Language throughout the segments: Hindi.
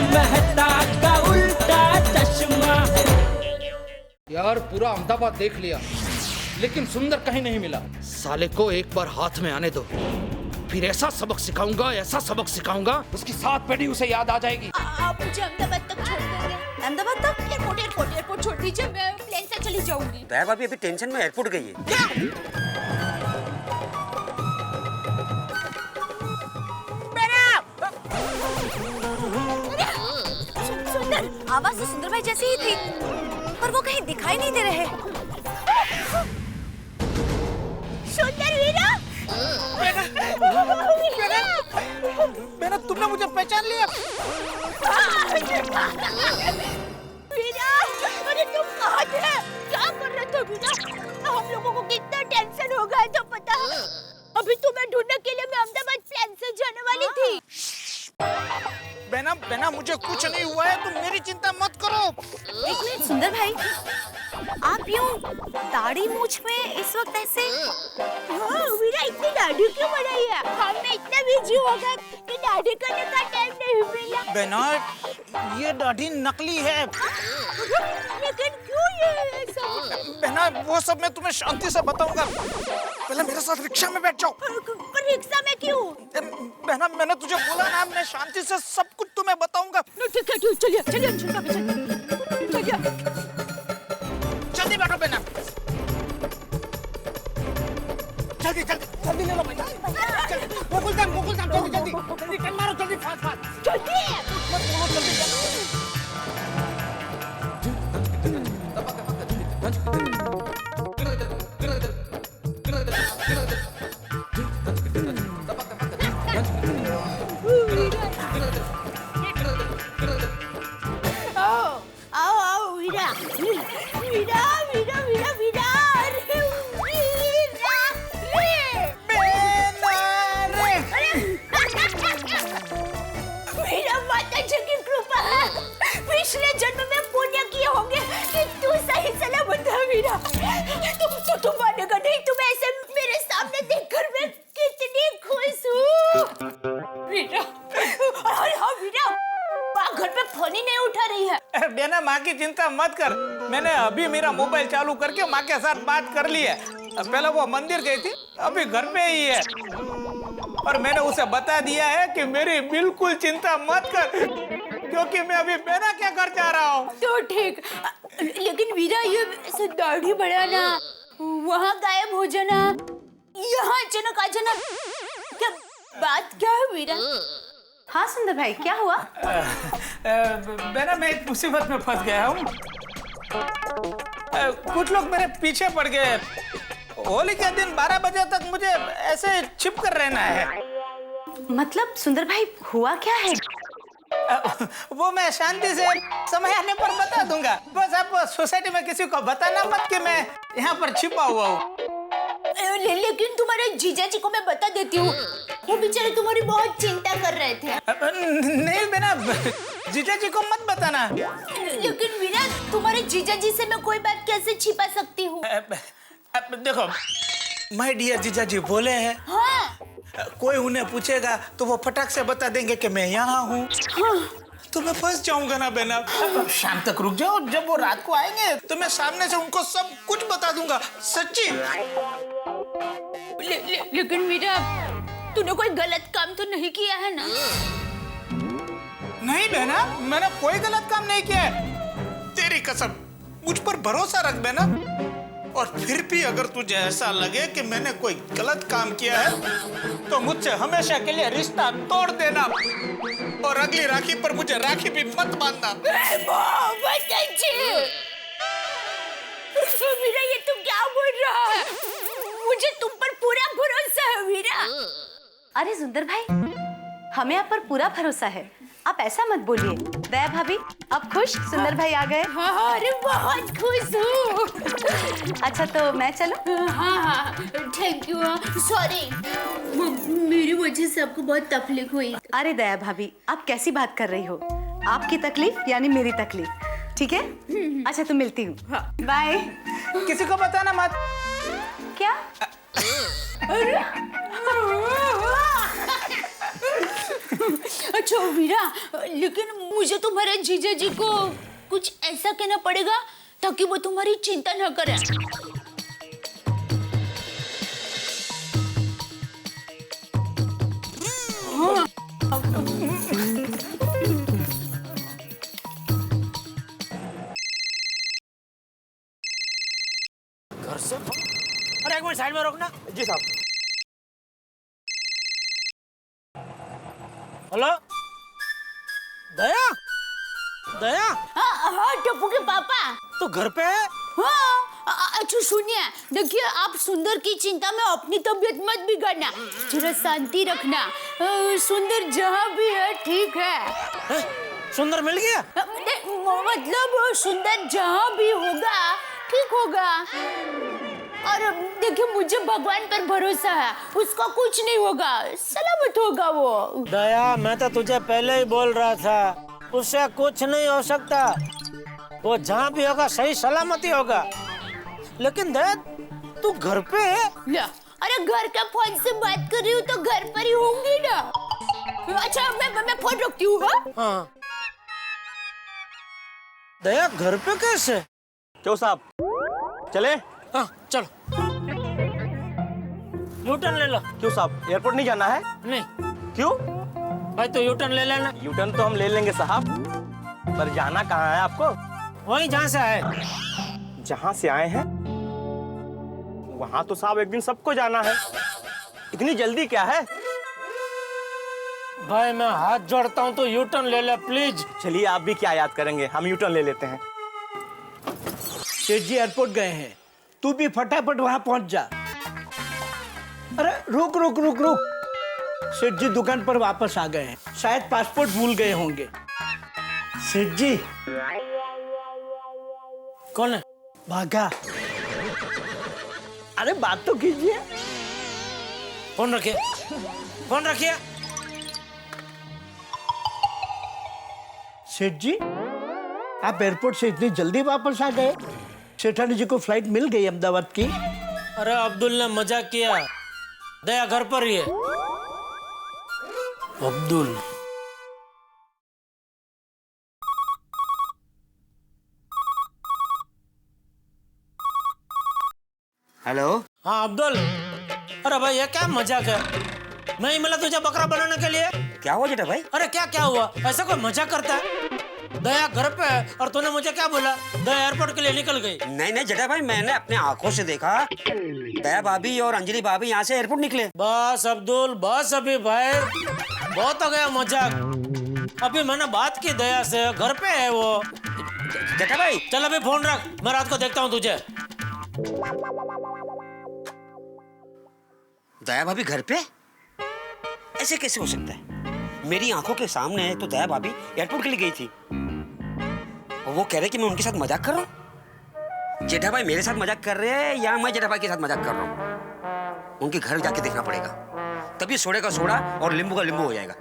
मेहता का उल्टा चश्मा। यार पूरा अहमदाबाद देख लिया, लेकिन सुंदर कहीं नहीं मिला। साले को एक बार हाथ में आने दो, फिर ऐसा सबक सिखाऊंगा, ऐसा सबक सिखाऊंगा, उसकी 7 पीढ़ी उसे याद आ जाएगी। आप मुझे अहमदाबाद तक छोड़ देंगे? अहमदाबाद तक? एयरपोर्ट छोड़ दीजिए, मैं प्लेन से चली जाऊंगी। दया भाभी अभी टेंशन में एयरपोर्ट गई है। सुंदर, आवाज तो सुंदर भाई जैसी ही थी, पर वो कहीं दिखाई नहीं दे रहे। सुंदर वीरा, मैंने तुमने मुझे पहचान लिया। वीरा, अरे तुम कहाँ थे? क्या कर रहे थे वीरा? हम लोगों को कितना टेंशन हो गया तो पता। अभी तुम्हें ढूंढने के लिए मैं अहमदाबाद प्लेन से जाने वाली थी। बेना मुझे कुछ नहीं हुआ है, तुम मेरी चिंता मत करो। एक मिनट सुंदर भाई, आप यूं दाढ़ी मूछ में इस वक्त ऐसे? हाँ वीरा, इतनी दाढ़ी क्यों बढ़ाई है? हमने इतना बिजी हो गए कि दाढ़ी करने का टाइम नहीं मिला। बेना, ये दाढ़ी नकली है। लेकिन क्यों ये सब? बेना, वो सब मैं तुम्हें शांति से बताऊंगा। पहले मेरे साथ रिक्शा में बैठ जाओ। पर रिक्शा में क्यों? बेना, मैंने तुझे बोला ना, मैं शांति से सब कुछ तुम्हें बताऊंगा। ठीक है, चलिए चलिए चलिए। जल्दी बैठो बेना। जल्दी ले लो बेटा। मुकुल दाम, जल्दी टन मारो, जल्दी फास्ट। जल्दी। मत बोलो, जल्दी। आओ वीरा, वीरा वीरा वीरा वीरा, अरे वीरा, माता जी की कृपा है। पिछले जन्म में पुण्य किए होंगे कि तू सही सलामत है वीरा। तुम मानेगा नहीं, तुम ऐसे मेरे सामने देखकर मैं कितनी खुश हूँ वीरा। हाँ वीरा, माँ घर पे फोन ही नहीं उठा रही है। बेना, माँ की चिंता मत कर, मैंने अभी मेरा मोबाइल चालू करके माँ के साथ बात कर ली है। पहले वो मंदिर गई थी, अभी घर पे ही है, और मैंने उसे बता दिया है कि मेरी बिल्कुल चिंता मत कर, क्योंकि मैं अभी बेना क्या कर जा रहा हूँ। तो ठीक, लेकिन वीरा ये ऐसे दाढ़ी बढ़ाना, वहाँ गायब हो जाना, यहाँ अचानक आ जाना, क्या बात क्या है वीरा? हाँ सुंदर भाई, क्या हुआ? बेना, मैं एक मुसीबत में फंस गया हूँ। कुछ लोग मेरे पीछे पड़ गए। होली के दिन 12 बजे तक मुझे ऐसे छिप कर रहना है। मतलब सुंदर भाई, हुआ क्या है? वो मैं शांति से समय आने पर बता दूंगा। बस आप सोसाइटी में किसी को बताना मत कि मैं यहाँ पर छिपा हुआ हूँ। लेकिन तुम्हारे जीजा जी को मैं बता देती हूँ, वो बेचारे तुम्हारी बहुत चिंता कर रहे थे। नहीं बेना, जीजा जी को मत बताना। लेकिन वीरा, तुम्हारे जीजा जी से मैं कोई बात कैसे छिपा सकती हूँ? देखो, माय डियर जीजा जी बोले हैं। हाँ। कोई उन्हें पूछेगा तो वो फटाक से बता देंगे कि मैं यहाँ हूँ। हाँ। तो मैं फंस जाऊंगा ना बेना। शाम तक रुक जाओ, जब वो रात को आएंगे तो मैं सामने से उनको सब कुछ बता दूंगा, सच्ची। लेकिन वीरा, तूने कोई गलत काम तो नहीं किया है ना? नहीं बेना, मैंने कोई गलत काम नहीं किया है। तेरी कसम, मुझ पर भरोसा रख बेना। और फिर भी अगर तुझे ऐसा लगे कि मैंने कोई गलत काम किया है, तो मुझसे हमेशा के लिए रिश्ता तोड़ देना, और अगली राखी पर मुझे राखी भी मत बांधना। वीरा, ये तू क्या बोल रहा है? मुझे तुम पर पूरा भरोसा है वीरा। अरे सुंदर भाई, हमें आप पर पूरा भरोसा है, आप ऐसा मत बोलिए। दया भाभी, अब खुश? सुंदर भाई आ गए? हाँ, अरे बहुत खुश हूँ। अच्छा तो मैं चलूं? हाँ, थैंक यू। सॉरी, मेरी वजह से आपको बहुत तकलीफ हुई। अरे दया भाभी, आप कैसी बात कर रही हो? आपकी तकलीफ यानी मेरी तकलीफ, ठीक है? अच्छा तो मिलती हूँ, बाय। किसी को बताना मत। क्या? अच्छा वीरा, लेकिन मुझे तुम्हारे जीजा जी को कुछ ऐसा कहना पड़ेगा ताकि वो तुम्हारी चिंता न करे। घर से अरे एक मिनट साइड में रोकना। जी साहब। हेलो दया, दया हाँ हाँ टप्पू के पापा। तो घर पे है? हाँ अच्छा सुनिए, देखिए आप सुंदर की चिंता में अपनी तबीयत मत बिगाड़ना, जरा शांति रखना। सुंदर जहाँ भी है ठीक है। सुंदर मिल गया? मतलब सुंदर जहाँ भी होगा ठीक होगा। और देखिए मुझे भगवान पर भरोसा है, उसका कुछ नहीं होगा, सलामत होगा वो। दया मैं तो तुझे पहले ही बोल रहा था, उससे कुछ नहीं हो सकता, वो जहाँ भी होगा सही सलामती होगा। लेकिन दया तू घर पे है? अरे घर का फोन से बात कर रही हूँ तो घर पर ही होंगी ना। अच्छा मैं फोन रखती हूँ। हाँ दया घर पे कैसे? क्यों साहब, चले? हाँ चलो, यूटर्न ले लो। क्यों साहब, एयरपोर्ट नहीं जाना है? नहीं क्यों? भाई तो यूटर्न ले लेना। यूटर्न तो हम ले लेंगे साहब, पर जाना कहाँ है आपको? वहीं जहाँ से आए। जहाँ से आए हैं वहाँ तो साहब एक दिन सबको जाना है, इतनी जल्दी क्या है? भाई मैं हाथ जोड़ता हूँ तो यूटर्न ले ले प्लीज। चलिए आप भी क्या याद करेंगे, हम यूटर्न ले लेते हैं। सेठ जी एयरपोर्ट गए हैं, तू भी फटाफट वहां पहुंच जा। अरे रुक रुक रुक रुक, सेठ जी दुकान पर वापस आ गए हैं, शायद पासपोर्ट भूल गए होंगे। सेठ जी। कौन है? भागा। अरे बात तो कीजिए। फोन रखिए, फोन रखिए। सेठ जी आप एयरपोर्ट से इतनी जल्दी वापस आ गए? सेठानी जी को फ्लाइट मिल गई अहमदाबाद की? अरे अब्दुल ने मजाक किया, दया घर पर ही है। अब्दुल हेलो। हाँ अब्दुल, अरे भाई ये क्या मजाक है? मैं ही मिला तुझे बकरा बनाने के लिए। क्या हुआ जेठा भाई? अरे क्या क्या हुआ, ऐसा कोई मजाक करता है? दया घर पे है और तूने मुझे क्या बोला? दया एयरपोर्ट के लिए निकल गई। नहीं नहीं जेठा भाई, मैंने अपने आंखों से देखा, दया भाभी और अंजलि भाभी यहाँ से एयरपोर्ट निकले। बस अब्दुल बस, अभी भाई बहुत हो गया मजाक। अभी मैंने बात की दया से, घर पे है वो। जेठा भाई चल अभी फोन रख, मैं रात को देखता हूँ तुझे। दया भाभी घर पे? ऐसे कैसे हो सकता है? मेरी आंखों के सामने तो दया भाभी एयरपोर्ट के लिए गई थी और वो कह रहे कि मैं उनके साथ मजाक कर रहा हूँ। जेठा भाई मेरे साथ मजाक कर रहे हैं या मैं जेठा भाई के साथ मजाक कर रहा हूँ? उनके घर जाके देखना पड़ेगा, तभी सोडे का सोडा और लींबू का लींबू हो जाएगा।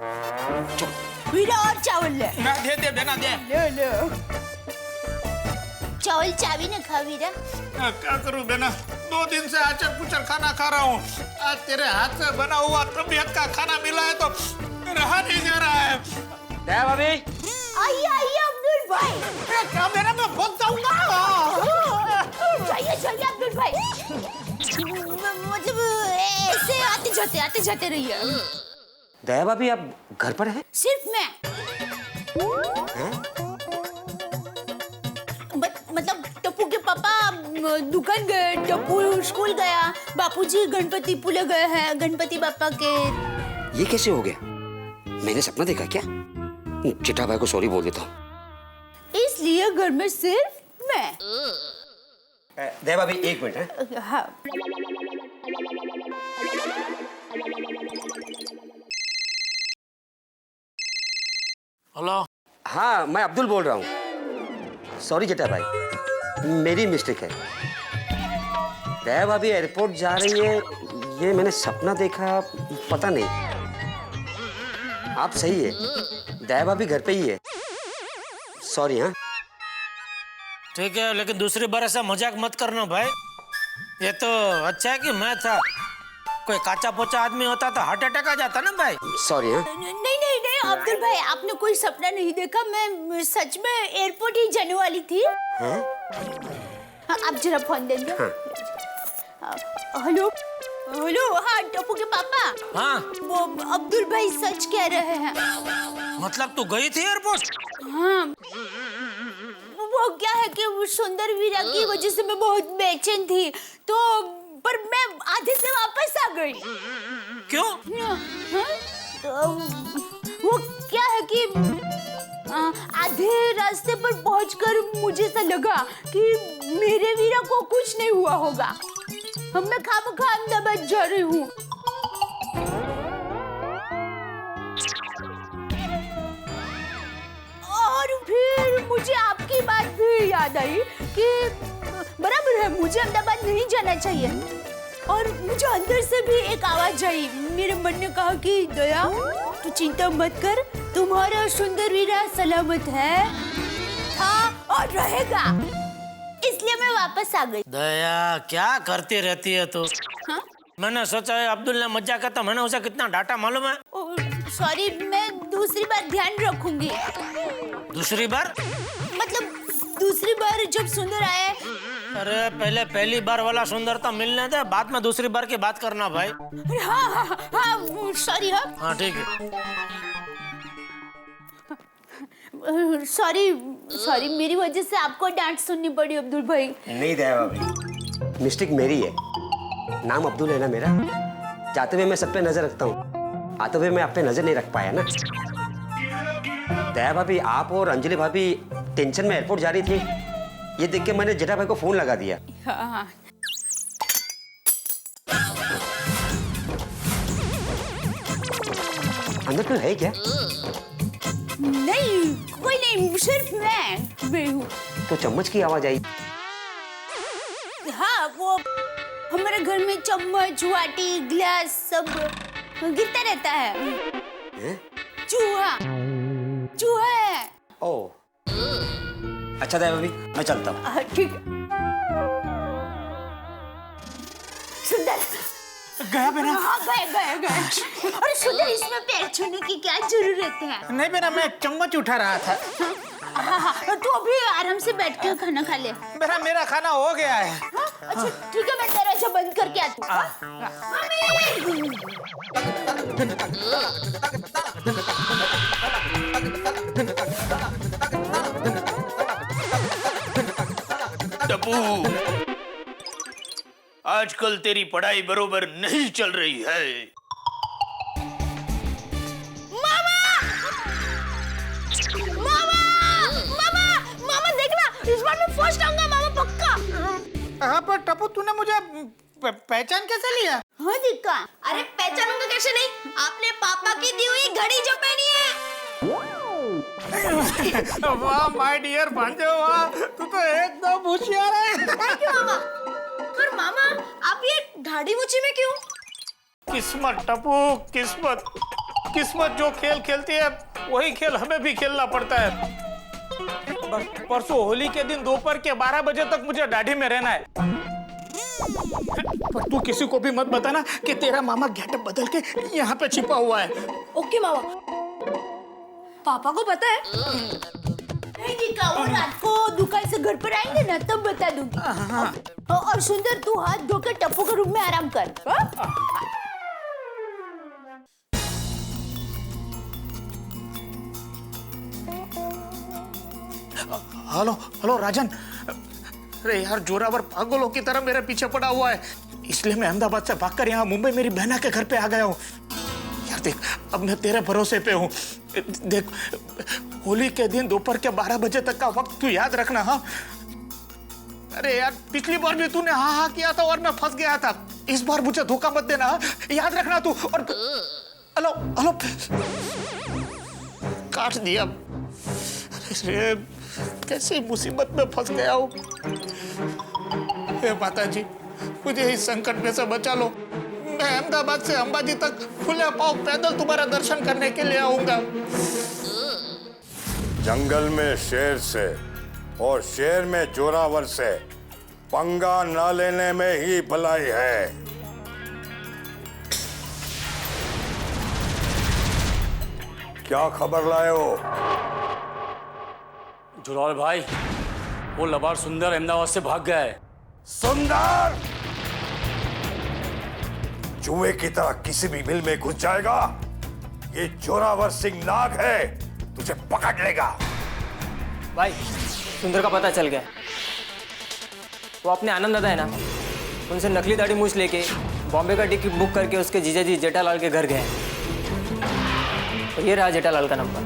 चुप। वीरा और चावल ले। ना दे दे देना दे। लो चावल चावी न खा वीरा। क्या करूं बेना, 2 दिन से आचर कुचर खाना खा रहा हूँ, आज तेरे हाथ से बना हुआ तबीयत का खाना मिला है तो रहा नहीं जा रहा है। दया भाभी आइए अब्दुल भाई। क्या बेना, मैं भाग जाऊंगा। जाइए अब्दुल भाई, मतलब ऐसे आते जाते रहिए। दया भाभी आप घर पर है? सिर्फ मैं। मतलब टप्पू के पापा दुकान गए, टप्पू स्कूल गया, बापूजी गणपति पुले गए हैं, गणपति बापा के। ये कैसे हो गया? मैंने सपना देखा क्या? जेठा भाई को सॉरी बोल देता हूँ। इसलिए घर में सिर्फ मैं। दया भाभी 1 मिनट है। हाँ। हेलो। हाँ मैं अब्दुल बोल रहा हूँ। सॉरी जेठा भाई, मेरी मिस्टेक है। दया भाभी एयरपोर्ट जा रही है, ये मैंने सपना देखा, पता नहीं। आप सही है, दया भाभी घर पे ही है। सॉरी। हाँ ठीक है, लेकिन दूसरी बार ऐसा मजाक मत करना भाई। ये तो अच्छा है कि मैं था, कोई काचा पोचा आदमी होता तो हार्ट अटैक आ जाता ना भाई। सॉरी। हाँ नहीं नहीं अब्दुल भाई, आपने कोई सपना नहीं देखा, मैं सच में एयरपोर्ट ही जाने वाली थी। हाँ, आप जरा फोन देंगे। हेलो हेलो, हाँ टप्पू के पापा। हाँ वो अब्दुल भाई सच कह रहे हैं। मतलब तू गई थी एयरपोर्ट? हाँ, वो क्या है कि वो सुंदर वीरा की वजह से मैं बहुत बेचैन थी, तो पर मैं आधे से वापस आ गई। क्यों? हाँ? तो वो क्या है कि आधे रास्ते पर पहुंचकर मुझे ऐसा लगा कि मेरे वीरा को कुछ नहीं हुआ होगा। मैं खामखा अहमदाबाद जा रही हूँ। और फिर मुझे आपकी बात भी याद आई कि बराबर है, मुझे अहमदाबाद नहीं जाना चाहिए। और मुझे अंदर से भी एक आवाज आई, मेरे मन ने कहा कि दया तू चिंता मत कर, तुम्हारा सुंदर वीरा सलामत है, था और रहेगा। इसलिए मैं वापस आ गई। दया क्या करती रहती है तू? हाँ? मैंने सोचा है अब्दुल ने मजाक किया, मैंने उसे कितना डांटा मालूम है? सॉरी, मैं दूसरी बार ध्यान रखूंगी। दूसरी बार? मतलब दूसरी बार जब सुंदर आए। अरे पहले पहली बार वाला सुंदरता मिलने दे, बाद में दूसरी बार की बात करना भाई। हाँ हाँ हाँ, सॉरी। हाँ हाँ ठीक है। सॉरी, मेरी वजह से आपको डांट सुननी पड़ी अब्दुल भाई। नहीं दया भाभी, मिस्टेक मेरी है। नाम अब्दुल है ना मेरा, जाते हुए मैं सब पे नजर रखता हूँ, आते हुए मैं आप पे नजर नहीं रख पाया ना। दया भाभी, आप और अंजलि भाभी टेंशन में एयरपोर्ट जा रही थी, ये देख के मैंने जेठा भाई को फोन लगा दिया। हाँ। अंदर कोई है क्या? नहीं, कोई नहीं, सिर्फ मैं हूँ। तो चम्मच की आवाज आई। हाँ, वो हमारे घर में चम्मच, वाटी, गिलास सब गिरता रहता है। चूहा है। ओह, अच्छा दया भाभी, मैं चलता हूँ। ठीक। सुंदर गया बेटा? हाँ गए। अरे सुंदर, इसमें पैर छूने की क्या जरूरत है? नहीं बेटा, मैं चम्मच उठा रहा था। हाँ, तू अभी आराम से बैठ के खाना खा ले। बेटा मेरा खाना हो गया है। अच्छा ठीक है, मैं दरवाजा बंद करके आती हूँ। टप्पू, आजकल तेरी पढ़ाई बरोबर नहीं चल रही है। मामा देखना, इस बार मैं फर्स्ट आऊंगा मामा, पक्का। हाँ पर टप्पू, तूने मुझे पहचान कैसे लिया? हाँ दिक्का। अरे पहचानूंगा कैसे नहीं, आपने पापा की दी हुई घड़ी जो पहनी है। वाह माय डियर भांजे, वाह, तू तो एकदम होशियार है। थैंक यू मामा। पर मामा, आप ये ढाडी मुची में क्यों? किस्मत टप्पू, किस्मत जो खेल खेलती है वही खेल हमें भी खेलना पड़ता है। परसों होली के दिन दोपहर के 12 बजे तक मुझे दाढ़ी में रहना है। पर तू किसी को भी मत बताना कि तेरा मामा गेटअप बदल के यहाँ पे छिपा हुआ है। ओके मामा। पापा को पता है? नहीं दिक्का, वो रात को दुकान से घर पर आएंगे ना, तब बता दूंगी। और सुंदर, तू हाथ धोकर टप्पू के रूम में आराम कर। हेलो राजन। अरे यार, जोरावर पागलों की तरह मेरे पीछे पड़ा हुआ है, इसलिए मैं अहमदाबाद से भागकर यहाँ मुंबई मेरी बहना के घर पे आ गया हूँ। यार देख, अब मैं तेरे भरोसे पे हूँ। देख, होली के दिन दोपहर के 12 बजे तक का वक्त तू याद रखना। हाँ? अरे यार, पिछली बार भी तूने हाँ हाँ किया था और मैं फंस गया था। इस बार मुझे धोखा मत देना। हाँ? याद रखना तू। और हेलो, काट दिया। अरे कैसी मुसीबत में फंस गया हूँ। हे माता जी, मुझे इस संकट में से बचा लो। मैं अहमदाबाद से अंबाजी तक खुले पांव पैदल तुम्हारा दर्शन करने के लिए आऊंगा। जंगल में शेर से और शेर में जोरावर से पंगा न लेने में ही भलाई है। क्या खबर लाए हो? जुलाल भाई, वो लबार सुंदर अहमदाबाद से भाग गया है। सुंदर चूहे की तरह किसी भी मिल में घुस जाएगा। ये जोरावर सिंह नाग है, तुझे पकड़ लेगा। भाई सुंदर का पता चल गया। वो अपने आनंद दादा है ना, उनसे नकली दाढ़ी मूछ लेके बॉम्बे का टिकट बुक करके उसके जीजाजी जेठालाल के घर गए। और ये रहा जेठालाल का नंबर।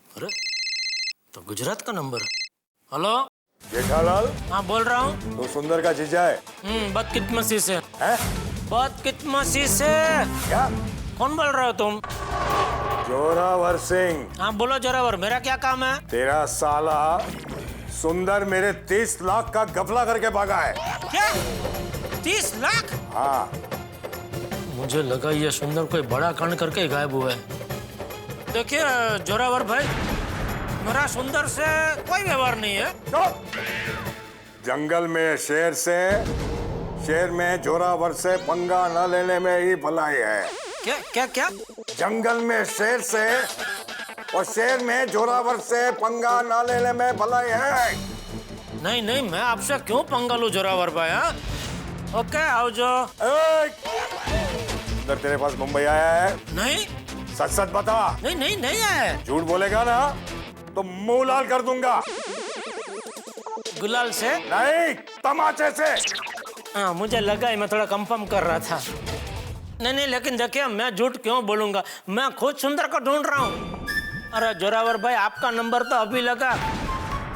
अरे तो गुजरात का नंबर। हेलो जेठालाल, हाँ बोल रहा हूँ। तो सुंदर का जीजा है? बदकिस्मती से। हैं? बदकिस्मती से। क्या? कौन बोल रहे हो तुम? जोरावर सिंह। हाँ बोलो जोरावर, मेरा क्या काम है? तेरा साला सुंदर मेरे 30 लाख का गफला करके भागा है। क्या 30 लाख? हाँ। मुझे लगा ये सुंदर कोई बड़ा कांड करके गायब हुआ है। देखिए जोरावर भाई, मेरा सुंदर से कोई व्यवहार नहीं है। जंगल में शेर में जोरावर से पंगा न लेने में ही भलाई है। क्या क्या क्या? जंगल में शेर से और शेर में जोरावर से पंगा न लेने में भलाई है। नहीं नहीं, मैं आपसे क्यों पंगा लूं जोरावर भाई? हाँ ओके, आओ जो। सुंदर तेरे पास मुंबई आया है? नहीं सच सच बता। नहीं नहीं नहीं है। झूठ बोलेगा ना तो मुंह लाल कर दूंगा। गुलाल से? नहीं, तमाचे से। हाँ मुझे लगा ही, मैं थोड़ा कंफर्म कर रहा था। नहीं नहीं, लेकिन देखिए मैं झूठ क्यों बोलूंगा, मैं खुद सुंदर को ढूंढ रहा हूँ। अरे जोरावर भाई, आपका नंबर तो अभी लगा,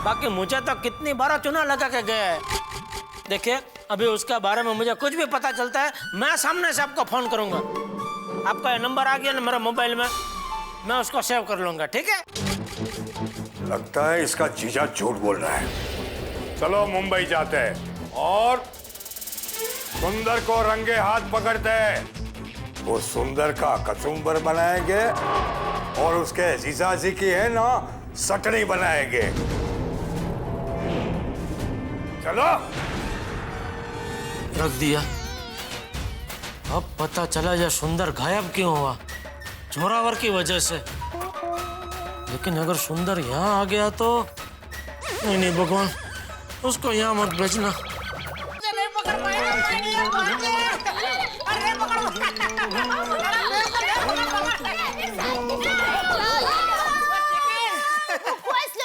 बाकी मुझे तो कितनी बार चुना लगा के गया है। देखिए अभी उसके बारे में मुझे कुछ भी पता चलता है, मैं सामने से आपको फोन करूंगा। आपका ये नंबर आ गया ना मेरे मोबाइल में, मैं उसको सेव कर लूंगा, ठीक है? लगता है इसका जीजा झूठ बोल रहा है। चलो मुंबई जाते हैं और सुंदर को रंगे हाथ पकड़ते हैं। वो सुंदर का कचुम्बर बनाएंगे और उसके जीजाजी की है ना सटनी बनाएंगे। चलो। रख दिया। अब पता चला ये सुंदर गायब क्यों हुआ, जोरावर की वजह से। लेकिन अगर सुंदर यहाँ आ गया तो नहीं नहीं भगवान, उसको यहाँ मत भेजना।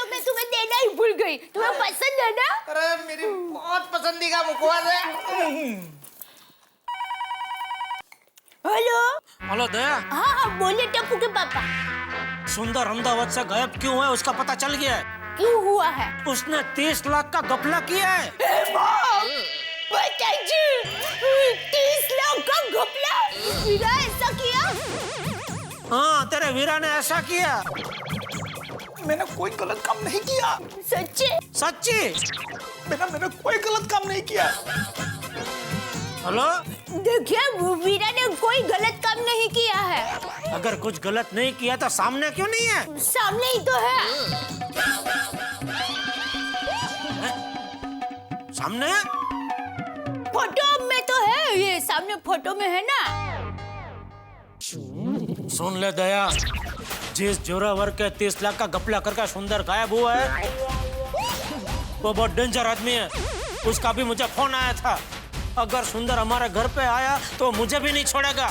मैं तुम्हें देना ही भूल गई। तुम्हें पसंद है ना? अरे मेरी बहुत पसंदीदा मुखवास है। हेलो हेलो दया। हाँ हाँ बोलिए टप्पू के पापा। सुंदर अहमदाबाद से गायब क्यों है उसका पता चल गया है। क्यों हुआ है? उसने 30 लाख का घपला किया है। 30 लाख का घपला? वीरा ऐसा किया? हाँ तेरे वीरा ने ऐसा किया। मैंने कोई गलत काम नहीं किया। सच्ची? सच्ची? मैंने कोई गलत काम नहीं किया। हेलो देखिए वीरा ने कोई गलत काम नहीं किया है। अगर कुछ गलत नहीं किया तो सामने क्यों नहीं है? सामने ही तो है। सामने? फोटो में तो है, ये सामने फोटो में है ना। सुन ले दया, जिस जोरावर के 30 लाख का घपला करके सुंदर गायब हुआ है वो बहुत डेंजर आदमी है। उसका भी मुझे फोन आया था। अगर सुंदर हमारे घर पे आया तो मुझे भी नहीं छोड़ेगा,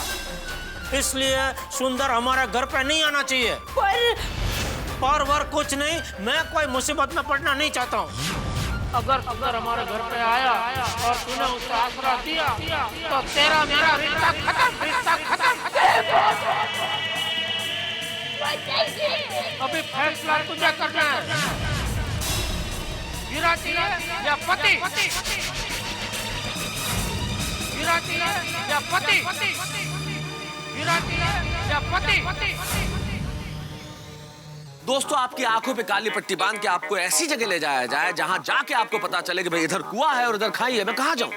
इसलिए सुंदर हमारे घर पे नहीं आना चाहिए। पर वर कुछ नहीं, मैं कोई मुसीबत में पड़ना नहीं चाहता हूँ। अगर सुंदर हमारे घर पे आया और तूने उसे आसरा दिया तो तेरा मेरा रिश्ता खत्म, रिश्ता खत्म। अभी फैसला तुझे करना है, वीरा चाहिए या पति? वीरा चाहिए या पति? वीरा चाहिए या पति? दोस्तों, आपकी आंखों पे काली पट्टी बांध के आपको ऐसी जगह ले जाया जाए जहां जाके आपको पता चले कि भाई इधर कुआं है और इधर खाई है, मैं कहां जाऊं?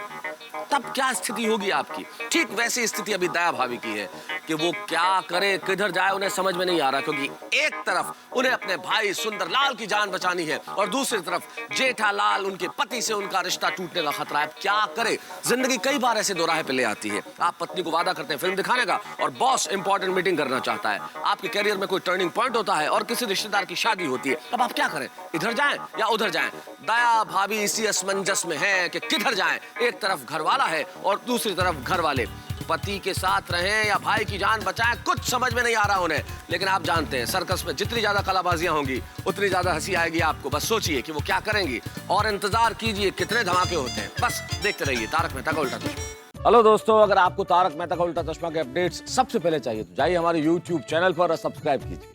तब क्या स्थिति होगी आपकी? ठीक वैसी स्थिति अभी दया भाभी की है कि वो क्या करे, किधर जाए, उन्हें समझ में नहीं आ रहा, क्योंकि एक तरफ उन्हें अपने भाई सुंदरलाल की जान बचानी है और दूसरी तरफ जेठालाल, उनके पति से उनका रिश्ता टूटने का खतरा है। क्या करे? जिंदगी कई बार ऐसे दोराहे पे ले आती है। आप पत्नी को वादा करते हैं फिल्म दिखाने का और बॉस इंपॉर्टेंट मीटिंग करना चाहता है। आपके कैरियर में कोई टर्निंग पॉइंट होता है और किसी रिश्तेदार की शादी होती है। अब आप क्या करें? इधर जाएं या उधर जाएं? दया भाभी इसी असमंजस में है कि किधर जाएं। एक तरफ घरवाला है और दूसरी तरफ घर वाले। पति के साथ रहें या भाई की जान बचाएं, कुछ समझ में नहीं आ रहा उन्हें। लेकिन आप जानते हैं सर्कस में जितनी ज्यादा कलाबाजियां होंगी उतनी ज्यादा हंसी आएगी आपको। बस सोचिए कि वो क्या करेंगी और इंतजार कीजिए कितने धमाके होते हैं। बस देखते रहिए तारक मेहता का उल्टा चश्मा। हेलो दोस्तों, अगर आपको तारक मेहता का उल्टा चश्मा के अपडेट्स सबसे पहले चाहिए तो जाइए हमारे YouTube चैनल पर और सब्सक्राइब कीजिए।